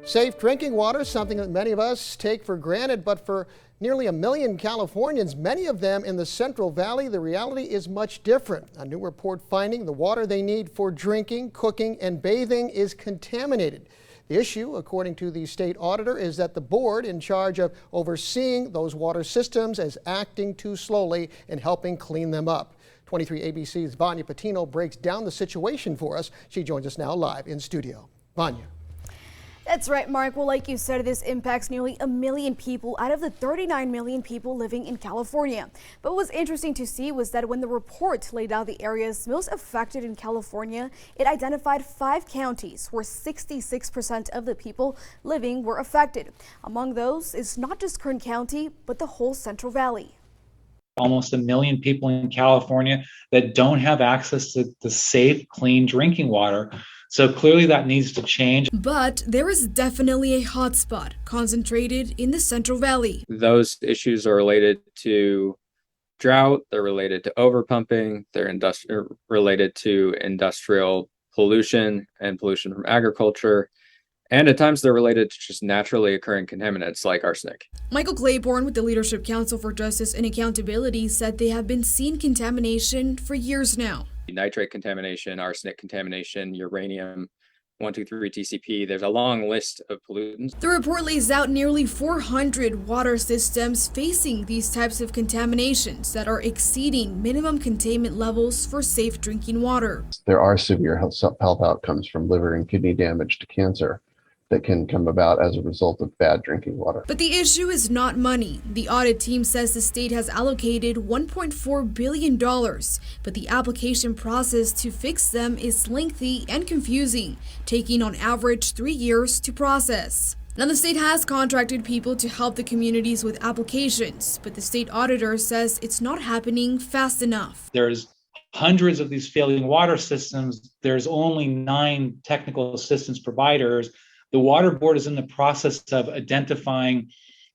Safe drinking water is something that many of us take for granted, but for nearly 1 million Californians, many of them in the Central Valley, the reality is much different. A new report finding the water they need for drinking, cooking, and bathing is contaminated. The issue, according to the state auditor, is that the board in charge of overseeing those water systems is acting too slowly in helping clean them up. 23 ABC's Vanya Patino breaks down the situation for us. She joins us now live in studio. Vanya. That's right, Mark. Well, like you said, this impacts nearly 1 million people out of the 39 million people living in California. But what was interesting to see was that when the report laid out the areas most affected in California, it identified 5 counties where 66% of the people living were affected. Among those is not just Kern County, but the whole Central Valley. Almost 1 million people in California that don't have access to the safe, clean drinking water. So clearly that needs to change. But there is definitely a hotspot concentrated in the Central Valley. Those issues are related to drought, they're related to overpumping, they're related to industrial pollution and pollution from agriculture. And at times they're related to just naturally occurring contaminants like arsenic. Michael Claiborne with the Leadership Council for Justice and Accountability said they have been seeing contamination for years now. Nitrate contamination, arsenic contamination, uranium, 123 TCP. There's a long list of pollutants. The report lays out nearly 400 water systems facing these types of contaminations that are exceeding minimum containment levels for safe drinking water. There are severe health outcomes from liver and kidney damage to cancer that can come about as a result of bad drinking water. But the issue is not money. The audit team says the state has allocated $1.4 billion, but the application process to fix them is lengthy and confusing, taking on average 3 years to process. Now, the state has contracted people to help the communities with applications, but the state auditor says it's not happening fast enough. There's hundreds of these failing water systems. There's only 9 technical assistance providers. The Water Board is in the process of identifying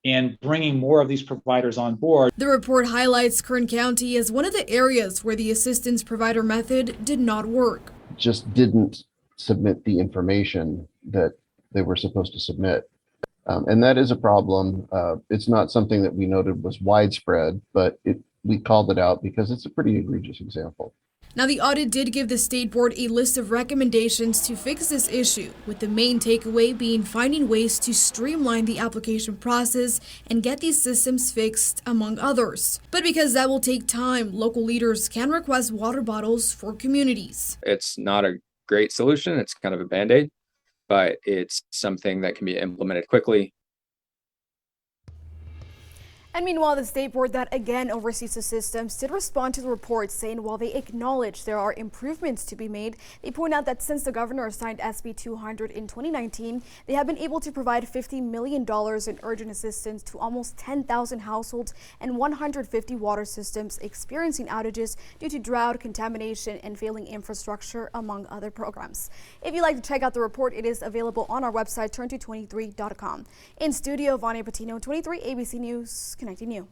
and bringing more of these providers on board. The report highlights Kern County as one of the areas where the assistance provider method did not work. Just didn't submit the information that they were supposed to submit. And that is a problem. It's not something that we noted was widespread, but we called it out because it's a pretty egregious example. Now, the audit did give the state board a list of recommendations to fix this issue, with the main takeaway being finding ways to streamline the application process and get these systems fixed, among others. But because that will take time, local leaders can request water bottles for communities. It's not a great solution. It's kind of a Band-Aid, but it's something that can be implemented quickly. And meanwhile, the state board that again oversees the systems did respond to the report, saying while they acknowledge there are improvements to be made, they point out that since the governor signed SB 200 in 2019, they have been able to provide $50 million in urgent assistance to almost 10,000 households and 150 water systems experiencing outages due to drought, contamination, and failing infrastructure, among other programs. If you'd like to check out the report, it is available on our website, turn23.com. In studio, Vanya Patino, 23 ABC News. Connecting you.